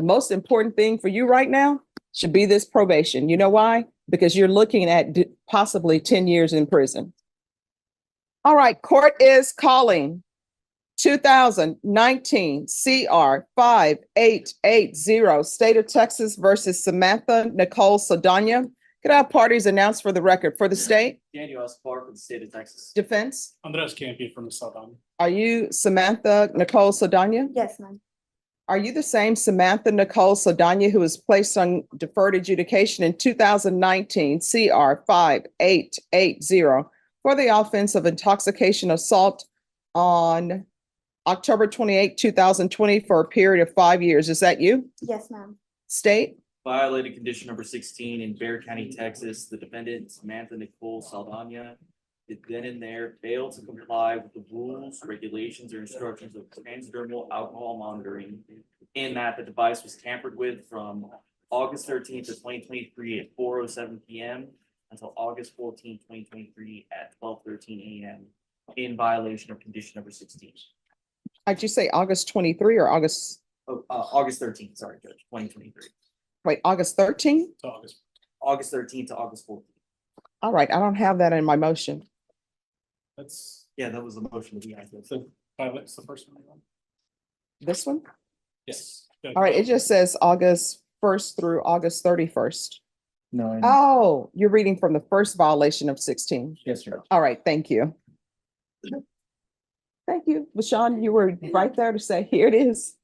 The most important thing for you right now should be this probation. You know why? Because you're looking at possibly 10 years in prison. All right, court is calling 2019 CR 5880, State of Texas versus Samantha Nicole Saldana. Could I have parties announced for the record for the state? Daniel Escobar for the state of Texas. Defense? Andres Campi from Saldana. Are you Samantha Nicole Saldana? Yes, ma'am. Are you the same Samantha Nicole Saldana who was placed on deferred adjudication in 2019 CR 5880 for the offense of intoxication assault on October 28, 2020 for a period of 5 years? Is that you? Yes, ma'am. State? Violated condition number 16 in Bexar County, Texas. The defendant, Samantha Nicole Saldana, is then and there failed to comply with the rules, regulations, or instructions of transdermal alcohol monitoring in that the device was tampered with from August 13th of 2023 at 4:07 p.m. until August 14th, 2023 at 12:13 a.m. in violation of condition number 16. Did you say August 23 or August? Oh, August 13th, sorry, Judge, 2023. Wait, August 13? August 13th to August 14th. All right, I don't have that in my motion. That's Yeah, that was the motion that we had. the violence, the first one. This one? Yes. All right, it just says August 1st through August 31st. No. Oh, you're reading from the first violation of 16. Yes, sir. All right, thank you. Thank you. LaShawn, you were right there to say, here it is.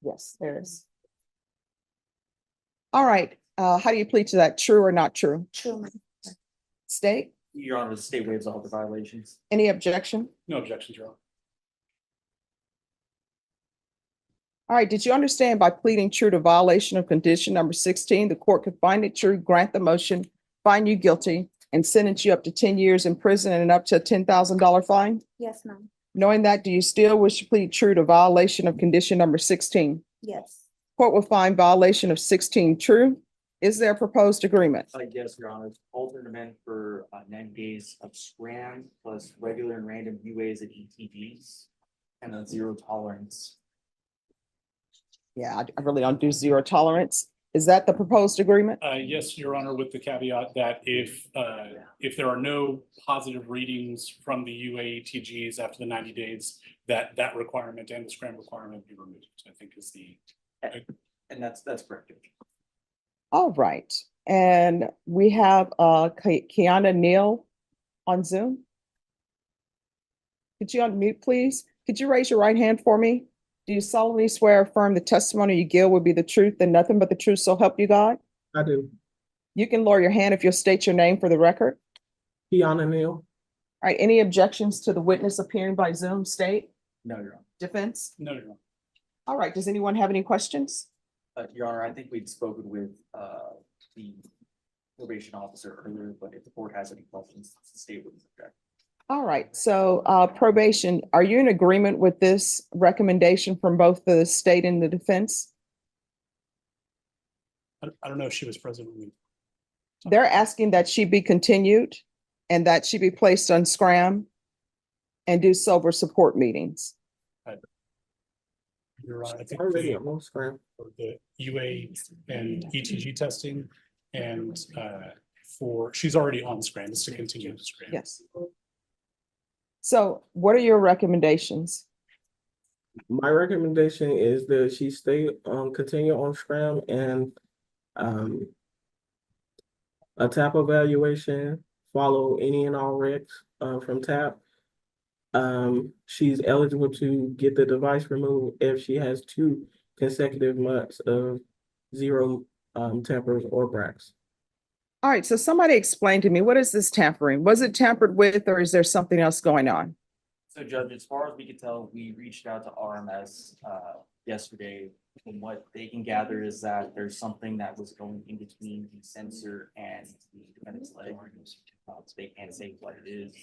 Yes, there is. All right, how do you plead to that? True or not true? True, ma'am. State, Your Honor, the state waives all the violations. any objection? No objections, Your Honor. All right, did you understand by pleading true to violation of condition number 16, the court could find it true, grant the motion, find you guilty, and sentence you up to 10 years in prison and up to a $10,000 fine? Yes, ma'am. Knowing that, do you still wish to plead true to violation of condition number 16? Yes. Court will find violation of 16 true. Is there a proposed agreement? Yes, Your Honor. Alternate amendment for 90 days of scram plus regular and random UAs and ETGs and a zero tolerance. Yeah, I really don't do zero tolerance. Is that the proposed agreement? Yes, Your Honor, with the caveat that if there are no positive readings from the UATGs after the 90 days, that requirement and the scram requirement be removed, I think is the. And that's correct. All right, and we have Kiana Neal on Zoom. Could you unmute, please? Could you raise your right hand for me? Do you solemnly swear or affirm the testimony you give will be the truth and nothing but the truth, so help you God? I do. You can lower your hand if you'll state your name for the record. Kiana Neal. All right, any objections to the witness appearing by Zoom? State? No, Your Honor. Defense? No, Your Honor. All right, does anyone have any questions? Your Honor, I think we'd spoken with the probation officer earlier, but if the court has any questions, the state would object. All right, so probation, are you in agreement with this recommendation from both the state and the defense? I don't know if she was present when we. They're asking that she be continued and that she be placed on scram and do sober support meetings. You're right. I think Already at most scram. for the UA and ETG testing and she's already on scram, it's to continue the scram. Yes. So what are your recommendations? My recommendation is that she stay continue on scram and a TAP evaluation, follow any and all recs from TAP. She's eligible to get the device removed if she has 2 consecutive months of zero tampers or bracks. All right, so somebody explain to me, what is this tampering? Was it tampered with or is there something else going on? So Judge, as far as we could tell, we reached out to RMS yesterday. And what they can gather is that there's something that was going in between the sensor and the defendant's leg. They can't say what it is.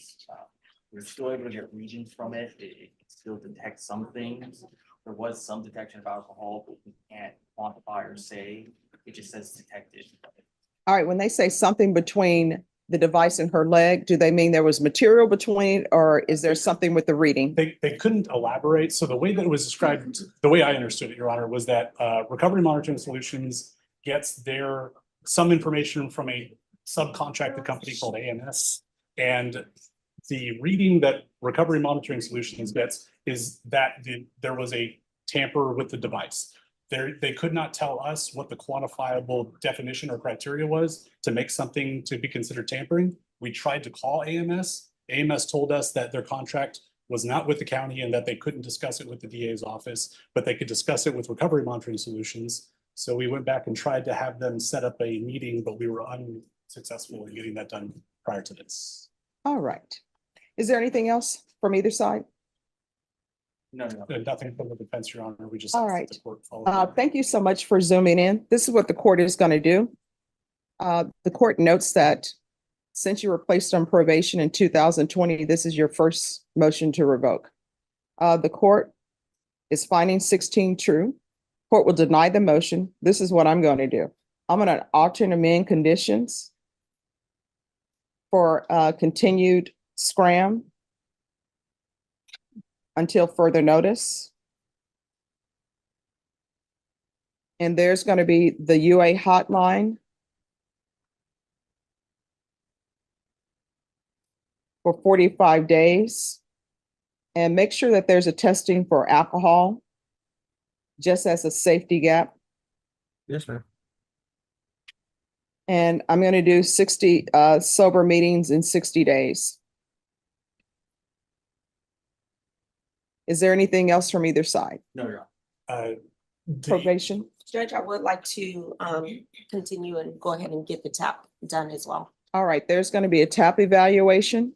We're still able to get readings from it. It still detects some things. There was some detection of alcohol, but we can't quantify or say. It just says detected. All right, when they say something between the device in her leg? Do they mean there was material between, or is there something with the reading? They couldn't elaborate. So the way that it was described, the way I understood it, Your Honor, was that Recovery Monitoring Solutions gets some information from a subcontracted company called AMS. And the reading that Recovery Monitoring Solutions gets is that there was a tamper with the device. They could not tell us what the quantifiable definition or criteria was to make something to be considered tampering. We tried to call AMS. AMS told us that their contract was not with the county and that they couldn't discuss it with the DA's office, but they could discuss it with Recovery Monitoring Solutions. So we went back and tried to have them set up a meeting, but we were unsuccessful in getting that done prior to this. All right. Is there anything else from either side? No. Nothing from the defense, Your Honor. We just. All asked that right. the court follow. Thank you so much for zooming in. This is what the court is going to do. The court notes that since you were placed on probation in 2020, this is your first motion to revoke. The court is finding 16 true. Court will deny the motion. This is what I'm going to do. I'm going to alter and amend conditions for continued scram until further notice. And there's going to be the UA hotline for 45 days. And make sure that there's a testing for alcohol, just as a safety gap. Yes, ma'am. And I'm going to do 60 sober meetings in 60 days. Is there anything else from either side? No, Your The- Probation? Judge, I would like to continue and go ahead and get the TAP done as well. All right, there's going to be a TAP evaluation.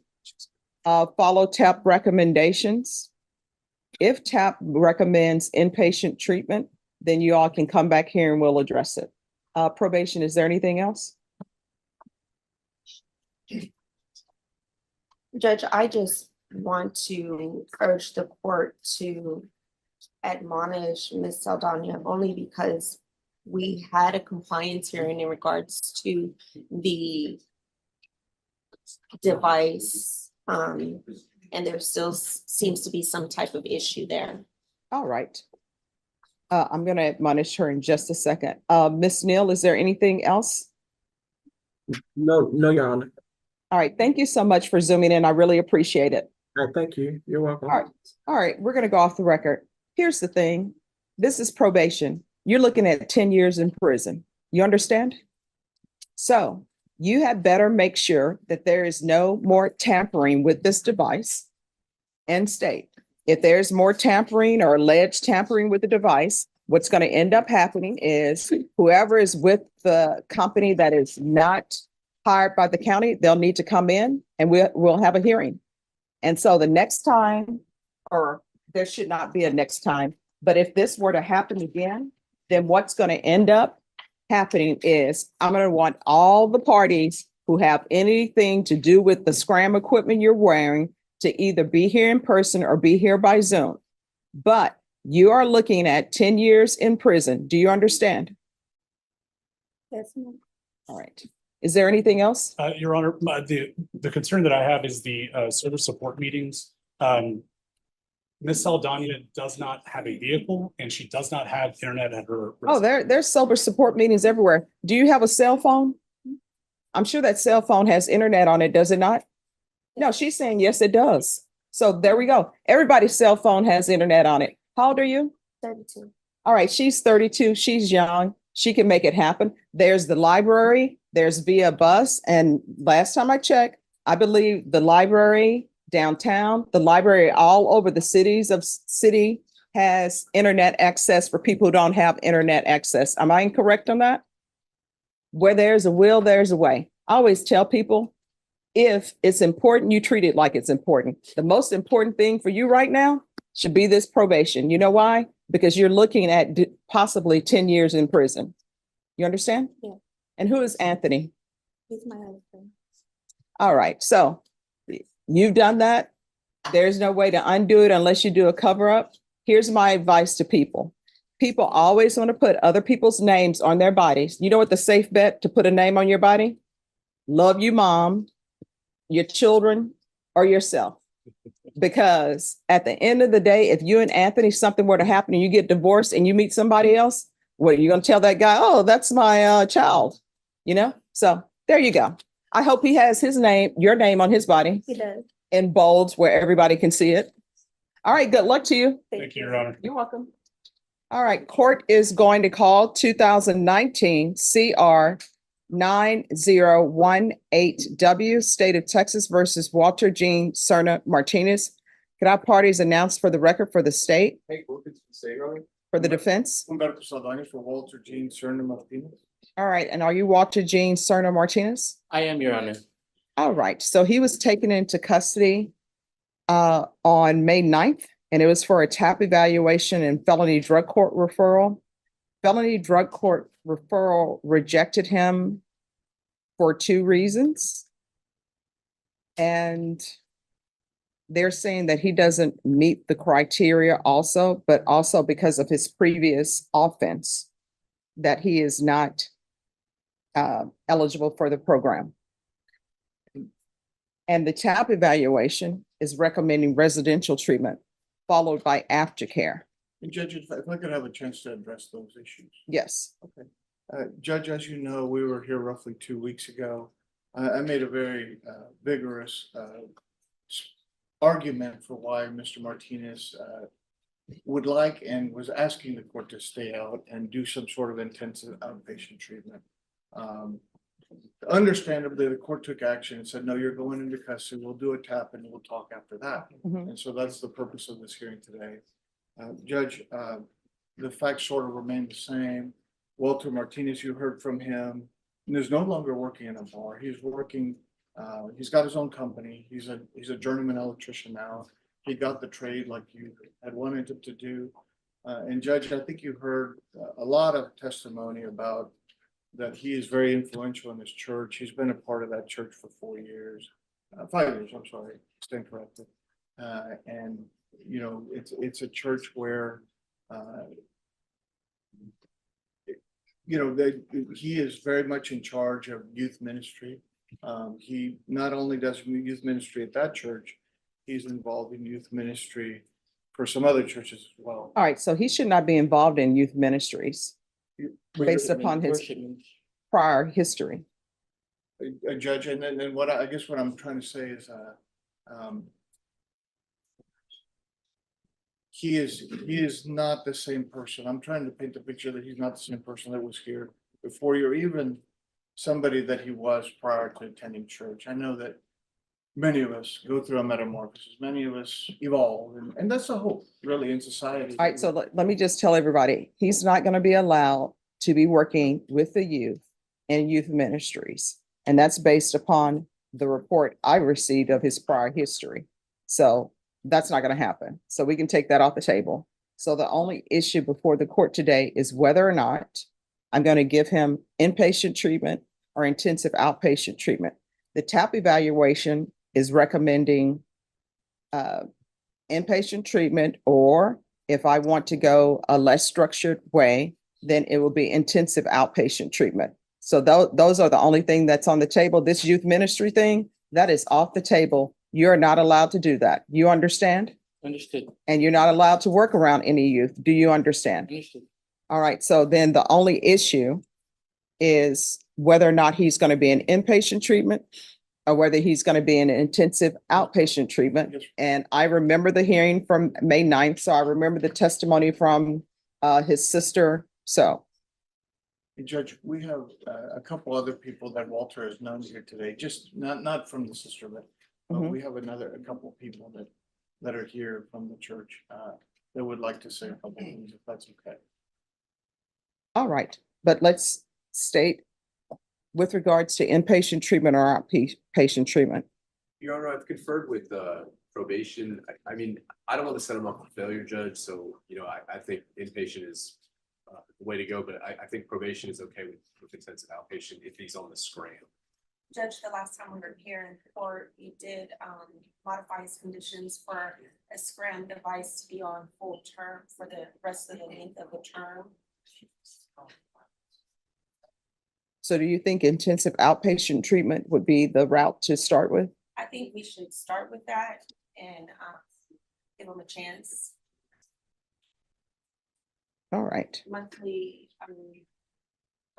Follow TAP recommendations. If TAP recommends inpatient treatment, then you all can come back here and we'll address it. Probation, is there anything else? Judge, I just want to urge the court to admonish Ms. Saldana only because we had a compliance hearing in regards to the device. And there still seems to be some type of issue there. All right. I'm going to admonish her in just a second. Ms. Neal, is there anything else? No, Your Honor. All right, thank you so much for zooming in. I really appreciate it. All right, thank you. You're welcome. All right. All right, we're going to go off the record. Here's the thing. This is probation. You're looking at 10 years in prison. You understand? So you had better make sure that there is no more tampering with this device and state. If there's more tampering or alleged tampering with the device, what's going to end up happening is whoever is with the company that is not hired by the county, they'll need to come in and we'll have a hearing. And so the next time, or there should not be a next time, but if this were to happen again, then what's going to end up happening is I'm going to want all the parties who have anything to do with the scram equipment you're wearing to either be here in person or be here by Zoom. But you are looking at 10 years in prison. Do you understand? Yes, ma'am. All right. Is there anything else? Your Honor, the concern that I have is the service support meetings. Ms. Saldana does not have a vehicle and she does not have internet at her. Oh, there's sober support meetings everywhere. Do you have a cell phone? I'm sure that cell phone has internet on it, does it not? No, she's saying yes, it does. So there we go. Everybody's cell phone has internet on it. How old are you? 32. All right, she's 32. She's young. She can make it happen. There's the library. There's Via Bus. And last time I checked, I believe the library downtown, the library all over the city has internet access for people who don't have internet access. Am I incorrect on that? Where there's a will, there's a way. I always tell people, if it's important, you treat it like it's important. The most important thing for you right now should be this probation. You know why? Because you're looking at possibly 10 years in prison. You understand? Yeah. And who is Anthony? He's my husband. All right. So you've done that. There's no way to undo it unless you do a cover up. Here's my advice to people. People always want to put other people's names on their bodies. You know what the safe bet to put a name on your body? love you, mom, your children, or yourself. Because at the end of the day, if you and Anthony, something were to happen and you get divorced and you meet somebody else, what are you going to tell that guy? Oh, that's my child, you know? So there you go. I hope he has his name, your name on his body He does. in bolds where everybody can see it. All right, good luck to you. Thank you, Your Honor. You're welcome. All right, court is going to call 2019 CR 9018W, State of Texas versus Walter Jean Cerna Martinez. Could our parties announce for the record for the state, for the defense? Humberto Saldaña for Walter Jean Cerna Martinez. All right, and are you Walter Jean Cerna Martinez? I am, Your Honor. All right, so he was taken into custody on May 9th, and it was for a TAP evaluation and felony drug court referral. Felony drug court referral rejected him for 2 reasons. And they're saying that he doesn't meet the criteria also, but also because of his previous offense, that he is not eligible for the program. And the TAP evaluation is recommending residential treatment followed by aftercare. And Judge, if I could have a chance to address those issues. Yes. Judge, as you know, we were here roughly 2 weeks ago. I made a very vigorous argument for why Mr. Martinez would like and was asking the court to stay out and do some sort of intensive outpatient treatment. Understandably, the court took action and said, no, you're going into custody. We'll do a TAP and we'll talk after that. Mhm. And so that's the purpose of this hearing today. Judge, the facts sort of remain the same. Walter Martinez, you heard from him, and is no longer working in a bar. He's working, he's got his own company. He's a journeyman electrician now. He got the trade like you had wanted him to do. And Judge, I think you heard a lot of testimony about that he is very influential in his church. He's been a part of that church for 4 years, 5 years, I'm sorry, stand corrected. And, you know, it's a church where, you know, he is very much in charge of youth ministry. He not only does youth ministry at that church, he's involved in youth ministry for some other churches as well. All right, so he should not be involved in youth ministries based upon his prior history. A judge, and then what I guess what I'm trying to say is, he is not the same person. I'm trying to paint the picture that he's not the same person that was here before you, or even somebody that he was prior to attending church. I know that many of us go through a metamorphosis. Many of us evolve, and that's the hope, really, in society. All right, so let me just tell everybody, he's not going to be allowed to be working with the youth in youth ministries. And that's based upon the report I received of his prior history. So that's not going to happen. So we can take that off the table. So the only issue before the court today is whether or not I'm going to give him inpatient treatment or intensive outpatient treatment. The TAP evaluation is recommending inpatient treatment, or if I want to go a less structured way, then it will be intensive outpatient treatment. So those are the only thing that's on the table. This youth ministry thing, that is off the table. You're not allowed to do that. You understand? Understood. And you're not allowed to work around any youth. Do you understand? Understood. All right, so then the only issue is whether or not he's going to be in inpatient treatment or whether he's going to be in intensive outpatient treatment. Yes. And I remember the hearing from May 9th, so I remember the testimony from his sister. So, Judge, we have a couple other people that Walter has known here today, just not from the sister, but Mhm. we have a couple of people that are here from the church that would like to say a couple of things, if that's okay. all right, but let's state with regards to inpatient treatment or outpatient treatment. Your Honor, I've conferred with probation. I mean, I don't want to set him up for failure, Judge, so, you know, I think inpatient is the way to go, but I think probation is okay with intensive outpatient if he's on the scram. Judge, the last time we were here in court, you did modify his conditions for a scram device to be on full term for the rest of the length of the term. So do you think intensive outpatient treatment would be the route to start with? I think we should start with that and give them a chance. All right. Monthly,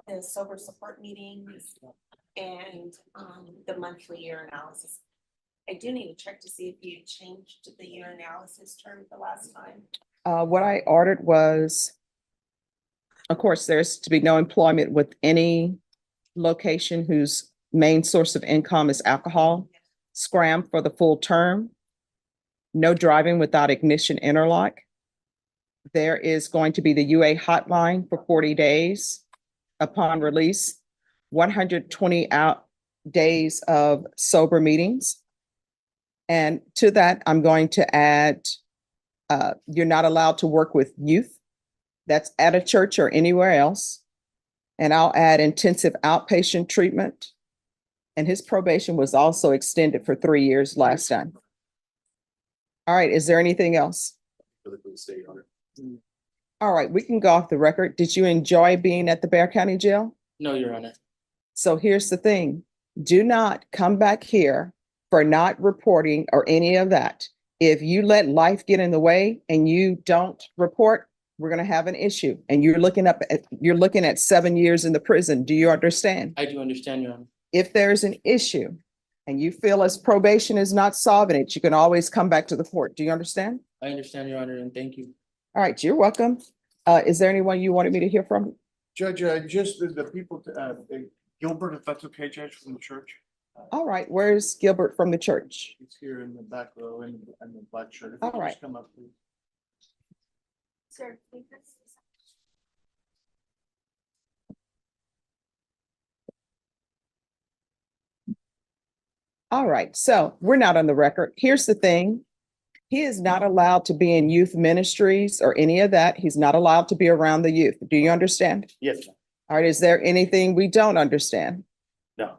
the sober support meetings and the monthly year analysis. I do need to check to see if you changed the year analysis term the last time. What I ordered was, of course, there's to be no employment with any location whose main source of income is alcohol. Scram for the full term. No driving without ignition interlock. There is going to be the UA hotline for 40 days upon release, 120 days of sober meetings. And to that, I'm going to add, you're not allowed to work with youth. That's at a church or anywhere else. And I'll add intensive outpatient treatment. And his probation was also extended for 3 years last time. All right, is there anything else? For the state, Your Honor. All right, we can go off the record. Did you enjoy being at the Bear County Jail? No, Your Honor. So here's the thing. Do not come back here for not reporting or any of that. If you let life get in the way and you don't report, we're going to have an issue. And you're looking at 7 years in the prison. Do you understand? I do understand, Your Honor. If there's an issue and you feel as probation is not solving it, you can always come back to the court. Do you understand? I understand, Your Honor, and thank you. All right, you're welcome. Is there anyone you wanted me to hear from? Judge, just the people, Gilbert, if that's okay, Judge, from the church. All right, where's Gilbert from the church? He's here in the back row in the black shirt. If you All could right. just come up, please. Sir, All right, so we're not on the record. Here's the thing. He is not allowed to be in youth ministries or any of that. He's not allowed to be around the youth. Do you understand? Yes, ma'am. All right, is there anything we don't understand? No,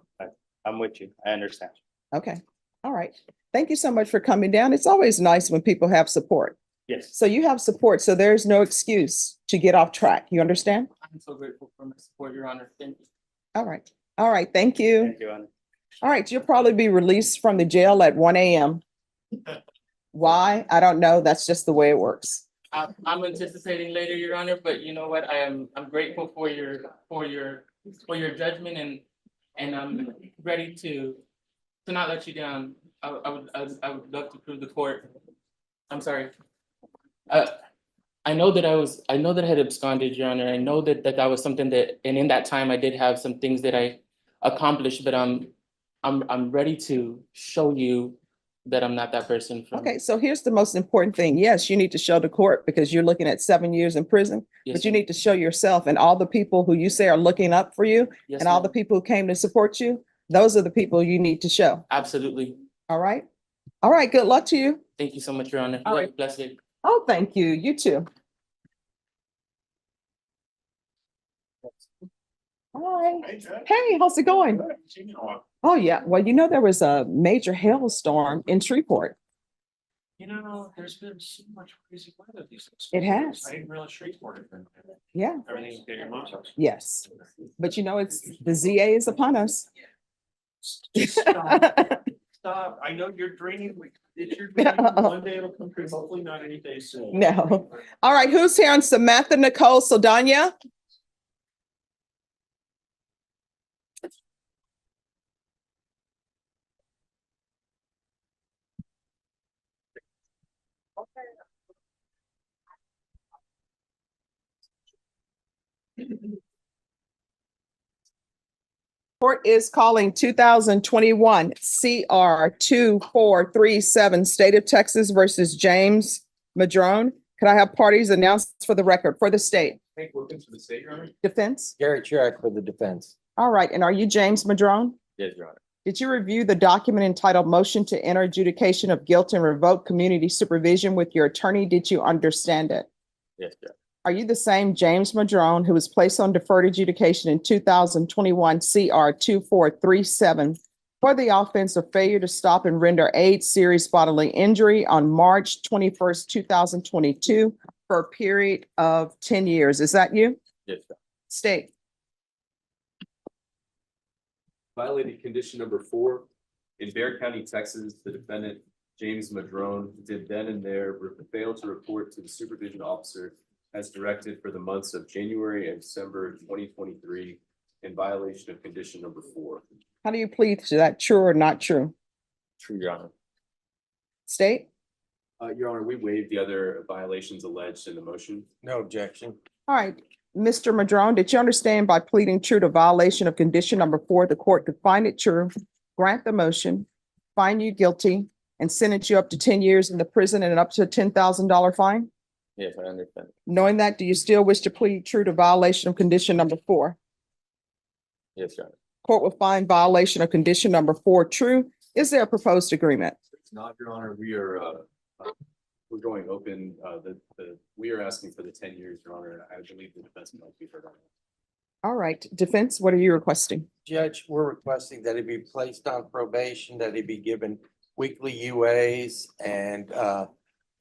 I'm with you. I understand. Okay, all right. Thank you so much for coming down. It's always nice when people have support. Yes. So you have support, so there's no excuse to get off track. You understand? I'm so grateful for my support, Your Honor. Thank you. All right. All right, thank you. Thank you, Honor. All right, you'll probably be released from the jail at 1 a.m. Why? I don't know. That's just the way it works. I'm anticipating later, Your Honor, but you know what? I'm grateful for your judgment and I'm ready to not let you down. I would love to prove the court. I'm sorry. I know that I had absconded, Your Honor. I know that that was something that, and in that time I did have some things that I accomplished, but I'm ready to show you that I'm not that person from. Okay, so here's the most important thing. Yes, you need to show the court because you're looking at 7 years in prison, Yes, but you ma'am. need to show yourself and all the people who you say are looking up for you Yes, and all ma'am. the people who came to support you. Those are the people you need to show. Absolutely. All right. All right. Good luck to you. Thank you so much, Your Honor. All You right. have a blessed day. Oh, thank you. You too. Hi. Hey, how's it going? Oh, yeah. Well, you know, there was a major hailstorm in Shreveport. You know, there's been so much crazy weather these days. It has. I didn't realize Shreveport had been. Yeah. Everything's getting mom's house. Yes. But you know, it's the ZA is upon us. Stop, stop. I know you're dreaming. It's your dream. One day it'll come true. Hopefully not any day soon. No. All right. Who's here on Samantha Nicole Saldana? Court is calling 2021 CR 2437 State of Texas versus James Madrone. Could I have parties announced for the record for the state Hank Wilkins for the state, Your Honor? defense? Garrett Shrek for the defense. All right. And are you James Madrone? Yes, Your Honor. Did you review the document entitled Motion to Enter Adjudication of Guilt and Revoke Community Supervision with your attorney? Did you understand it? Yes, Judge. Are you the same James Madrone who was placed on deferred adjudication in 2021 CR 2437 for the offense of failure to stop and render aid serious bodily injury on March 21st, 2022 for a period of 10 years? Is that you? Yes, Judge. State. Violated condition number 4. In Bear County, Texas, the defendant, James Madrone, did then and there fail to report to the supervision officer as directed for the months of January and December 2023 in violation of condition number 4. How do you plead to that? True or not true? True, Your Honor. State? Your Honor, we waived the other violations alleged in the motion. No objection. All right, Mr. Madrone, did you understand by pleading true to violation of condition number 4, the court could find it true, grant the motion, find you guilty, and sentence you up to 10 years in the prison and up to a $10,000 fine? Yes, I understand. Knowing that, do you still wish to plead true to violation of condition number 4? Yes, Your Honor. Court will find violation of condition number 4 true. Is there a proposed agreement? It's not, Your Honor. We are, we're going open, we are asking for the 10 years, Your Honor. I believe the defense might be heard on that. All right, defense, what are you requesting? Judge, we're requesting that he be placed on probation, that he be given weekly UAs and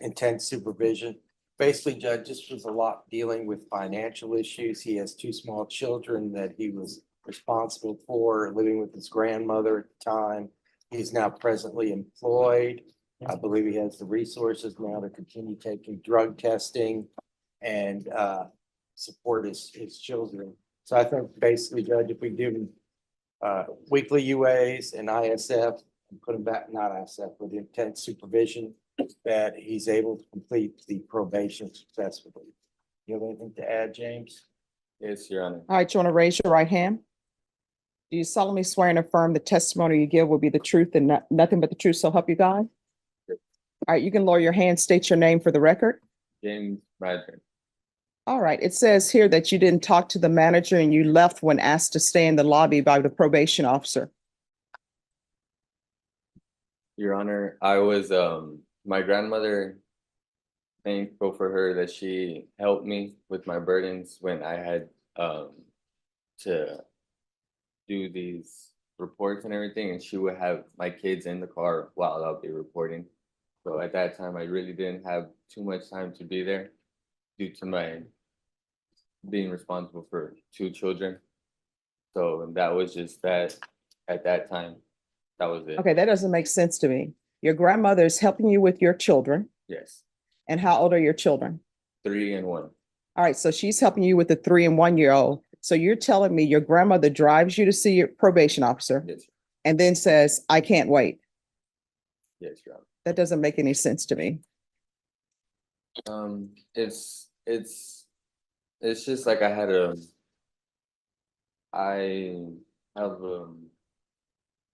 intense supervision. Basically, Judge, this was a lot dealing with financial issues. He has 2 small children that he was responsible for, living with his grandmother at the time. He's now presently employed. I believe he has the resources now to continue taking drug testing and support his children. So I think basically, Judge, if we give him weekly UAs and ISF, and put him back, not ISF, with intense supervision, that he's able to complete the probation successfully. You have anything to add, James? Yes, Your Honor. All right, you want to raise your right hand? Do you solemnly swear and affirm the testimony you give will be the truth and nothing but the truth, so help you God? Yes. All right, you can lower your hand, state your name for the record. James Madrone. All right, it says here that you didn't talk to the manager and you left when asked to stay in the lobby by the probation officer. Your Honor, I was, my grandmother, thankful for her that she helped me with my burdens when I had, to do these reports and everything, and she would have my kids in the car while I'll be reporting. So at that time, I really didn't have too much time to be there due to my being responsible for 2 children. So that was just that, at that time, that was it. Okay, that doesn't make sense to me. Your grandmother is helping you with your children. Yes, And how old are your children? 3 and 1. All right, so she's helping you with the 3 and 1-year-old. So you're telling me your grandmother drives you to see your probation officer Yes, and then says, I can't wait. yes, Your Honor. That doesn't make any sense to me. It's just like I have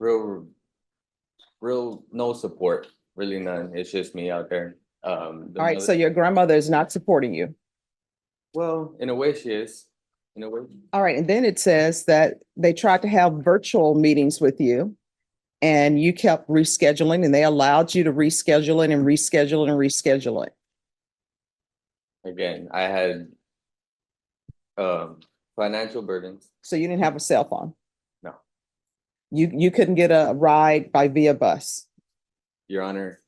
real no support, really none. It's just me out there. All right, so your grandmother is not supporting you. Well, in a way she is, in a way. All right, and then it says that they tried to have virtual meetings with you and you kept rescheduling and they allowed you to reschedule it and reschedule it and reschedule it. Again, I had financial burdens. So you didn't have a cell phone. No. You couldn't get a ride by via bus. Your Honor,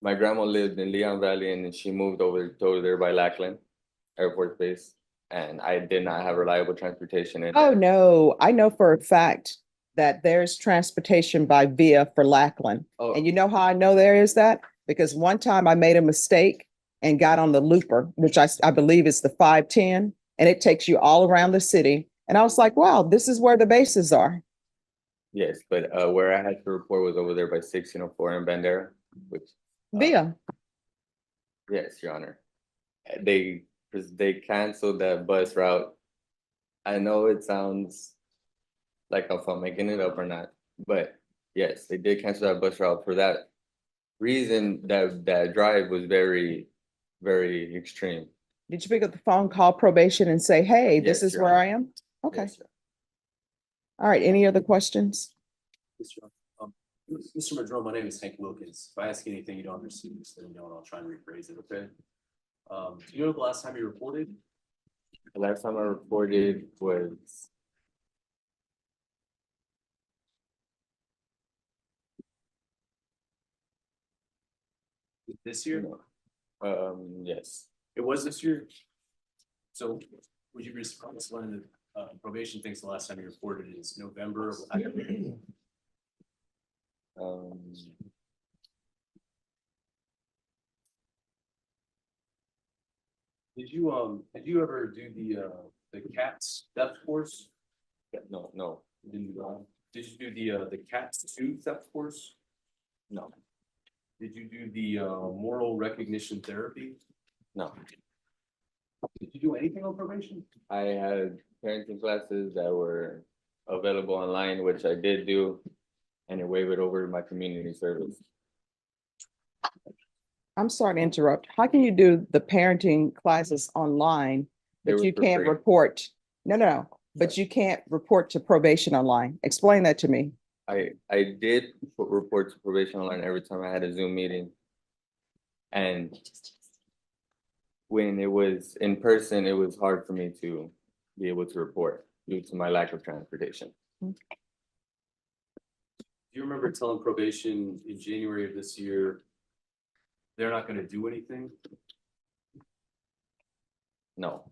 my grandma lived in Leon Valley and then she moved over there by Lackland Airport Base. And I did not have reliable transportation. Oh, no, I know for a fact that there's transportation by via for Lackland. Oh. And you know how I know there is that? Because one time I made a mistake and got on the looper, which I believe is the 510, and it takes you all around the city. And I was like, wow, this is where the bases are. Yes, but where I had to report was over there by 1604 in Bandera, which. Via. Yes, Your Honor. They canceled that bus route. I know it sounds like if I'm making it up or not, but yes, they did cancel that bus route for that reason. That drive was very, very extreme. Did you pick up the phone, call probation and say, hey, this Yes, is Your where Honor. I am? Okay. Yes, Your All right. Any other questions? Yes, Your Honor. Mr. Madrone, my name is Hank Wilkins. If I ask anything you don't understand, just let me know and I'll try and rephrase it, okay? Do you know the last time you reported? The last time I reported was This year? yes. It was this year? So would you be surprised to learn that probation thinks the last time you reported is November. Um, Did you ever do the CATS theft course? no, You didn't do that. Did you do the CATS 2 theft course? no, Did you do the moral recognition therapy? no. Did you do anything on probation? I had parenting classes that were available online, which I did do, and it waived over my community service. I'm sorry to interrupt. How can you do the parenting classes online, They but were you for can't free. report? No, but you can't report to probation online. Explain that to me. I did report to probation online every time I had a Zoom meeting. And when it was in person, it was hard for me to be able to report due to my lack of transportation. Do you remember telling probation in January of this year, they're not gonna do anything? No,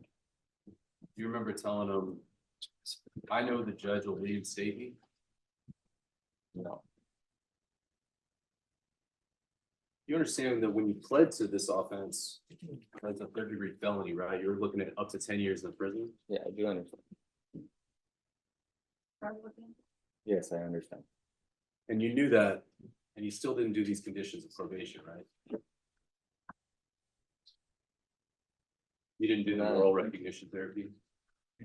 Do you remember telling them, I know the judge will reinstate me? no, You understand that when you pled to this offense, that's a 3rd-degree felony, right? You're looking at up to 10 years in prison. yeah, I do understand. Yes, I understand. And you knew that, and you still didn't do these conditions of probation, right? You didn't do the No. moral recognition therapy.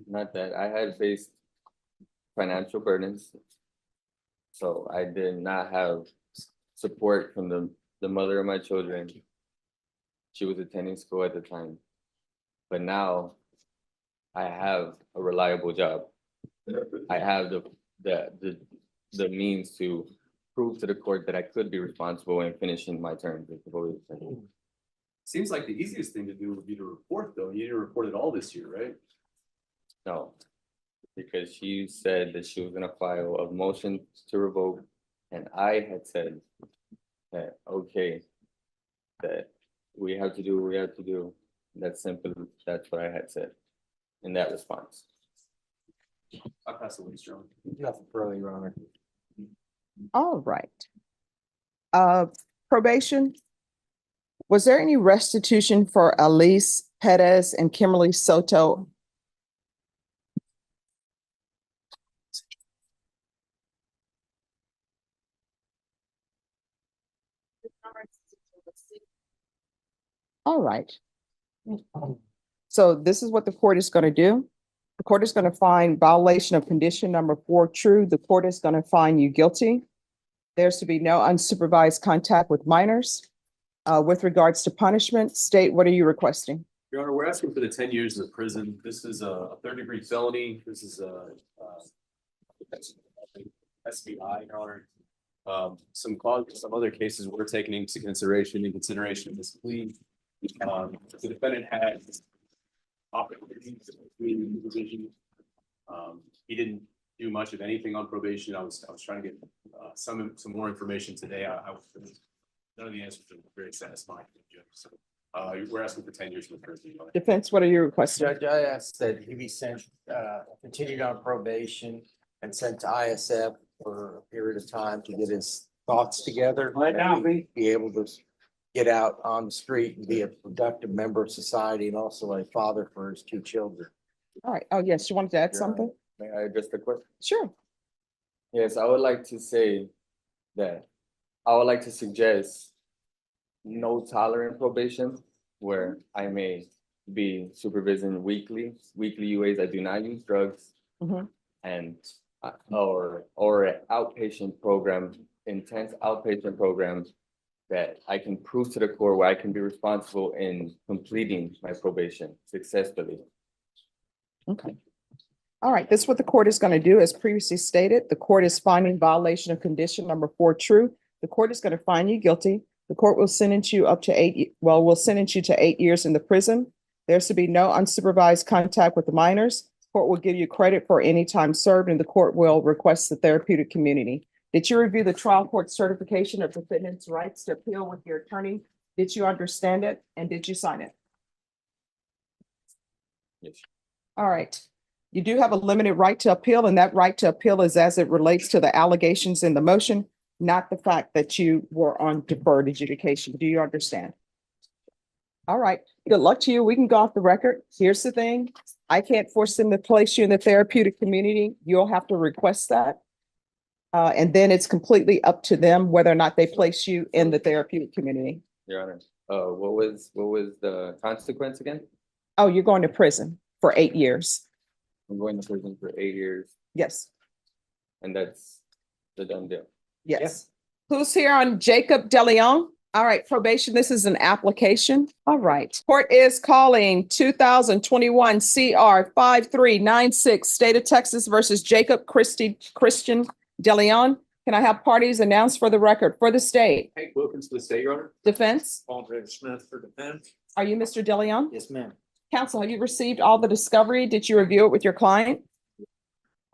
Not that I had faced financial burdens. So I did not have support from the mother of my children. She was attending school at the time. But now I have a reliable job. I have the means to prove to the court that I could be responsible in finishing my term. Seems like the easiest thing to do would be to report, though. You didn't report it all this year, right? No, because she said that she was gonna file a motion to revoke, and I had said that, okay, that we have to do what we have to do. That's simple, that's what I had said in that response. I'll pass the way, Strong. Nothing further, Your Honor. All right. Probation. Was there any restitution for Elise Perez and Kimberly Soto? All right. So this is what the court is going to do. The court is going to find violation of condition number 4 true. The court is going to find you guilty. There's to be no unsupervised contact with minors. With regards to punishment, state, what are you requesting? Your Honor, we're asking for the 10 years in the prison. This is a 3rd-degree felony. This is a SBI, Your Honor. Some other cases were taken into consideration of this plea. The defendant had opportunities between the division. He didn't do much of anything on probation. I was trying to get some more information today. None of the answers are very satisfying. So we're asking for 10 years in prison. Defense, what are you requesting? Judge, I asked that he be sent, continued on probation and sent to ISF for a period of time to get his thoughts together. Be able to get out on the street and be a productive member of society and also a father for his 2 children. All right. Oh, yes, you wanted to add Your something? May I address the question? Sure. Yes, I would like to say that I would like to suggest no tolerant probation where I may be supervising weekly UAs. I do not use drugs. Mhm. And or an outpatient program, intense outpatient program that I can prove to the court where I can be responsible in completing my probation successfully. Okay. All right, this is what the court is going to do. As previously stated, the court is finding violation of condition number 4 true. The court is going to find you guilty. The court will sentence you up to will sentence you to 8 years in the prison. There's to be no unsupervised contact with the minors. Court will give you credit for any time served, and the court will request the therapeutic community. Did you review the trial court certification of defendant's rights to appeal with your attorney? Did you understand it, and did you sign it? Yes. All right. You do have a limited right to appeal, and that right to appeal is as it relates to the allegations in the motion, not the fact that you were on deferred adjudication. Do you understand? All right, good luck to you. We can go off the record. Here's the thing. I can't force them to place you in the therapeutic community. You'll have to request that. And then it's completely up to them whether or not they place you in the therapeutic community. Your Honor. What was the consequence again? Oh, you're going to prison for 8 years. I'm going to prison for 8 years, Yes, and that's the done deal. yes. Who's here on Jacob DeLeon? All right, probation, this is an application. All right. Court is calling 2021 CR 5396, State of Texas versus Jacob Christian DeLeon. Can I have parties announced for the record for the state? Hank Wilkins for the state, Your Honor. Defense? Andre Smith for defense. Are you Mr. DeLeon? Yes, ma'am. Counsel, have you received all the discovery? Did you review it with your client?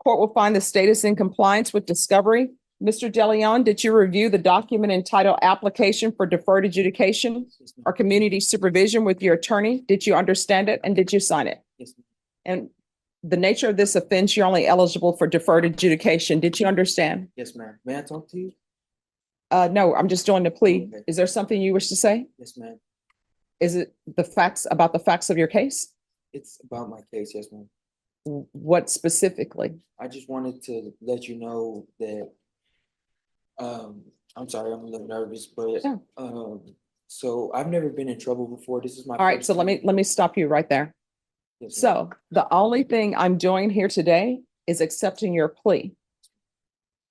Court will find the state is in compliance with discovery. Mr. DeLeon, did you review the document entitled Application for Deferred Adjudication or Community Supervision with your attorney? Did you understand it and did you sign it? Yes, ma'am. And the nature of this offense, you're only eligible for deferred adjudication. Did you understand? Yes, ma'am. May I talk to you? No, I'm just doing the plea. Okay. Is there something you wish to say? Yes, ma'am. Is it the facts about the facts of your case? It's about my case, yes, ma'am. What specifically? I just wanted to let you know that, I'm sorry, I'm a little nervous, but, Yeah. so I've never been in trouble before. This is my. All right, first so let time. me stop you right there. Yes, ma'am. So the only thing I'm doing here today is accepting your plea.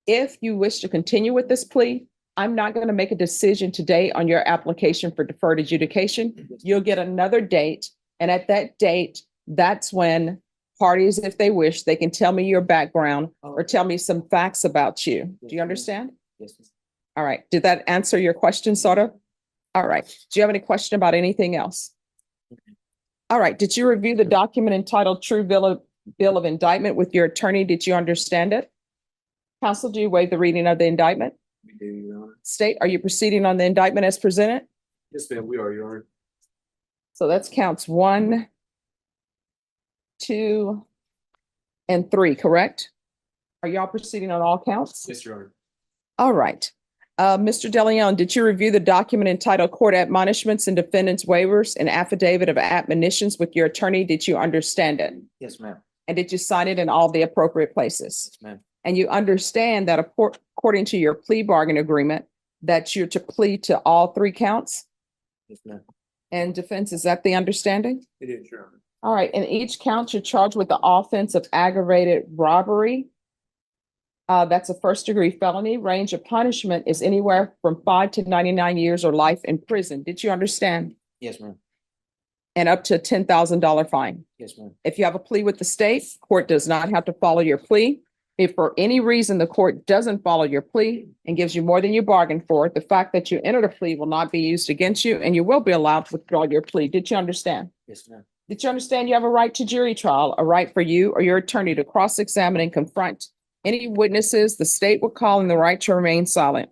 If you wish to continue with this plea, I'm not going to make a decision today on your application for deferred adjudication. You'll get another date. And at that date, that's when parties, if they wish, they can tell me your background or tell me some facts about you. Do you understand? Yes, ma'am. All right. Did that answer your question, sort of? All right. Do you have any question about anything else? All right. Did you review the document entitled True Bill of Indictment with your attorney? Did you understand it? Counsel, do you waive the reading of the indictment? We do, Your Honor. State, are you proceeding on the indictment as presented? Yes, ma'am, we are, Your Honor. So that's counts 1, 2, and 3, correct? Are y'all proceeding on all counts? Yes, Your Honor. All right. Mr. DeLeon, did you review the document entitled Court Admonishments and Defendants Waivers and Affidavit of Admonitions with your attorney? Did you understand it? Yes, ma'am. And did you sign it in all the appropriate places? Yes, ma'am. And you understand that according to your plea bargain agreement, that you're to plead to all 3 counts? Yes, ma'am. And defense, is that the understanding? It is, Your Honor. All right, in each count, you're charged with the offense of aggravated robbery. That's a first-degree felony. Range of punishment is anywhere from 5 to 99 years or life in prison. Did you understand? Yes, ma'am. And up to a $10,000 fine. Yes, ma'am. If you have a plea with the state, court does not have to follow your plea. If for any reason the court doesn't follow your plea and gives you more than you bargained for, the fact that you entered a plea will not be used against you and you will be allowed to withdraw your plea. Did you understand? Yes, ma'am. Did you understand you have a right to jury trial, a right for you or your attorney to cross-examine and confront any witnesses the state would call and the right to remain silent?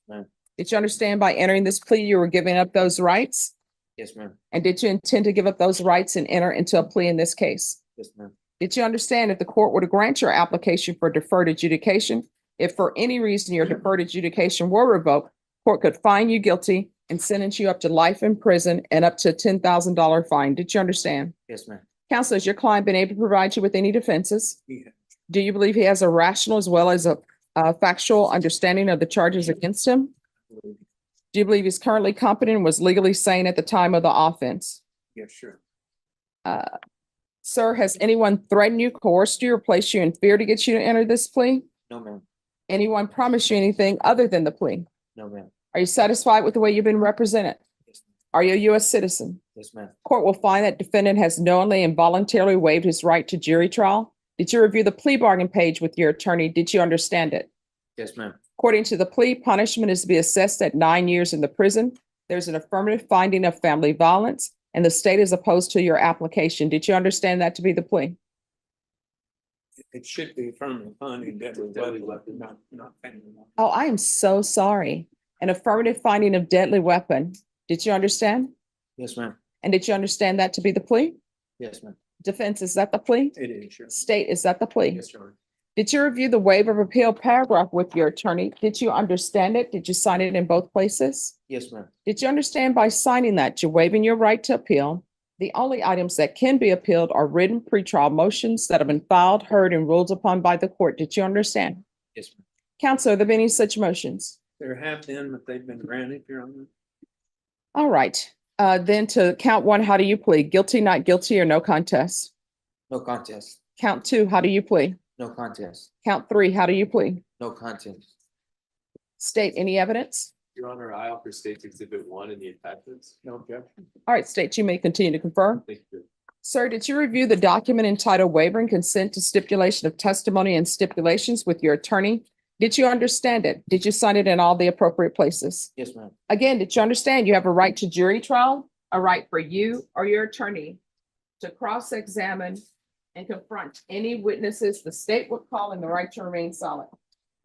Ma'am. Did you understand by entering this plea, you were giving up those rights? Yes, ma'am. And did you intend to give up those rights and enter into a plea in this case? Yes, ma'am. Did you understand if the court were to grant your application for deferred adjudication, if for any reason your deferred adjudication were revoked, court could find you guilty and sentence you up to life in prison and up to a $10,000 fine? Did you understand? Yes, ma'am. Counsel, has your client been able to provide you with any defenses? Yeah. Do you believe he has a rational as well as a factual understanding of the charges against him? Do you believe he's currently competent and was legally sane at the time of the offense? Yes, sure. Sir, has anyone threatened you, coerced you, or placed you in fear to get you to enter this plea? No, ma'am. Anyone promised you anything other than the plea? No, ma'am. Are you satisfied with the way you've been represented? Yes, ma'am. Are you a U.S. citizen? Yes, ma'am. Court will find that defendant has knowingly and voluntarily waived his right to jury trial. Did you review the plea bargain page with your attorney? Did you understand it? Yes, ma'am. According to the plea, punishment is to be assessed at 9 years in the prison. There's an affirmative finding of family violence, and the state is opposed to your application. Did you understand that to be the plea? It should be affirmative finding deadly weapon, not family. Oh, I am so sorry. An affirmative finding of deadly weapon. Did you understand? Yes, ma'am. And did you understand that to be the plea? Yes, ma'am. Defense, is that the plea? It is, sure. State, is that the plea? Yes, Your Honor. Did you review the waiver of appeal paragraph with your attorney? Did you understand it? Did you sign it in both places? Yes, ma'am. Did you understand by signing that you're waiving your right to appeal? The only items that can be appealed are written pretrial motions that have been filed, heard, and ruled upon by the court. Did you understand? Yes, ma'am. Counsel, are there any such motions? There have been, but they've been granted, Your Honor. All right, then to count one, how do you plead? Guilty, not guilty, or no contest? No contest. Count two, how do you plead? No contest. Count three, how do you plead? No contest. State, any evidence? Your Honor, I offer State's Exhibit 1 in the attachments. No objection. All right, state, you may continue to confirm. Thank you. Sir, did you review the document entitled waiver and consent to stipulation of testimony and stipulations with your attorney? Did you understand it? Did you sign it in all the appropriate places? Yes, ma'am. Again, did you understand you have a right to jury trial, a right for you or your attorney to cross-examine and confront any witnesses the state would call, and the right to remain silent?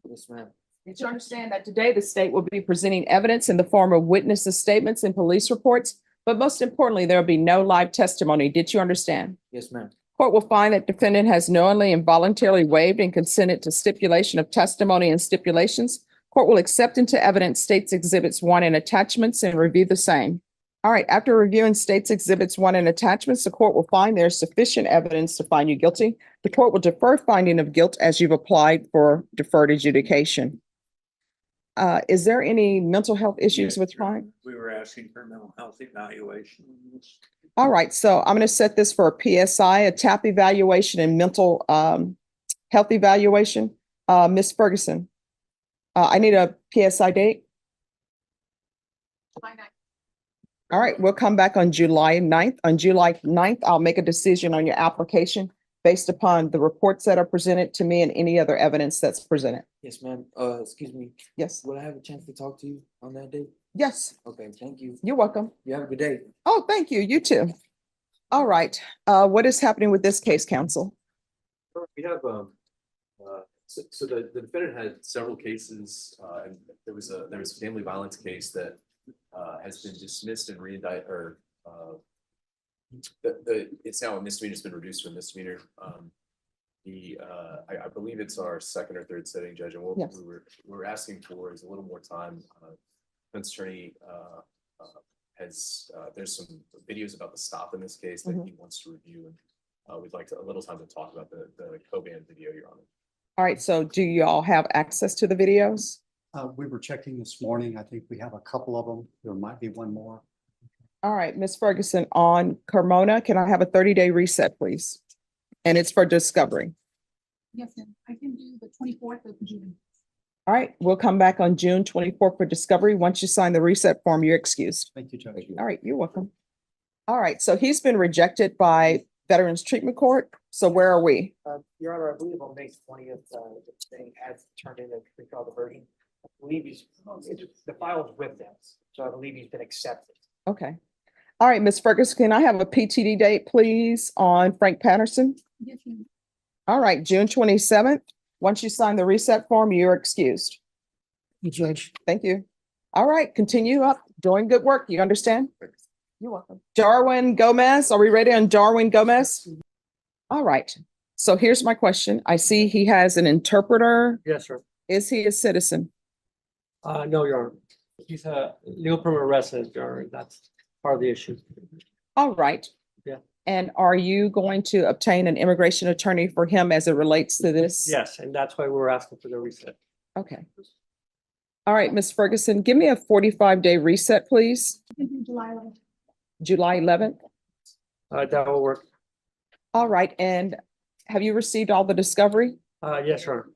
Yes, ma'am. Did you understand that today the state will be presenting evidence in the form of witnesses' statements and police reports, but most importantly, there will be no live testimony? Did you understand? Yes, ma'am. Court will find that defendant has knowingly and voluntarily waived and consented to stipulation of testimony and stipulations. Court will accept into evidence State's Exhibits 1 and attachments and review the same. All right, after reviewing State's Exhibits 1 and attachments, the court will find there's sufficient evidence to find you guilty. The court will defer finding of guilt as you've applied for deferred adjudication. Is there any mental health issues with client? We were asking for mental health evaluation. All right, so I'm going to set this for a PSI, a TAP evaluation and mental health evaluation. Ms. Ferguson, I need a PSI date. All right, we'll come back on July 9th. On July 9th, I'll make a decision on your application based upon the reports that are presented to me and any other evidence that's presented. Yes, ma'am. Excuse me. Yes, Will I have a chance to talk to you on that day? yes, Okay, thank you. you're welcome. You have a good day. Oh, thank you. You too. All right, what is happening with this case, counsel? We have, so the defendant had several cases, and there was a family violence case that has been dismissed and re-indicted, or it's now a misdemeanor, it's been reduced to a misdemeanor. I believe it's our second or third setting, Judge, and Yes. we're asking for is a little more time. Defense attorney has there's some videos about the stop in this case that he wants to review, and we'd like a little time to talk about the Coban video, Your Honor. All right, so do you all have access to the videos? We were checking this morning. I think we have a couple of them. There might be one more. All right, Ms. Ferguson, on Carmona, can I have a 30-day reset, please? And it's for discovery. Yes, ma'am. I can do the 24th of June. All right, we'll come back on June 24th for discovery. Once you sign the reset form, you're excused. Thank you, Judge. All right, you're welcome. All right, so he's been rejected by Veterans Treatment Court. So where are we? Your Honor, I believe on May 20th, the thing has turned in a pre-trial diversion. I believe the file is with them, so I believe he's been accepted. Okay. All right, Ms. Ferguson, can I have a PTD date, please, on Frank Patterson? Yes, ma'am. All right, June 27th. Once you sign the reset form, you're excused. You Judge. Thank you. All right, continue up, doing good work. You understand? You're welcome. Darwin Gomez, are we ready on Darwin Gomez? All right, so here's my question. I see he has an interpreter. Yes, sir. Is he a citizen? No, Your Honor. He's a legal permanent resident, Your Honor. That's part of the issue. All right. Yeah. And are you going to obtain an immigration attorney for him as it relates to this? Yes, and that's why we're asking for the reset. Okay. All right, Ms. Ferguson, give me a 45-day reset, please. I can do July 11th. July 11th. That will work. All right, and have you received all the discovery? Yes, sir.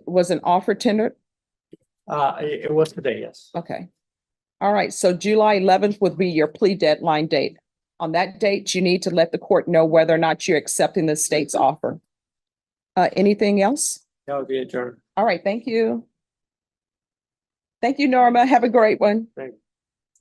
Was an offer tendered? It was today, yes. Okay. All right, so July 11th would be your plea deadline date. On that date, you need to let the court know whether or not you're accepting the state's offer. Anything else? That would be adjourned. All right, thank you. Thank you, Norma. Have a great one. Thank you.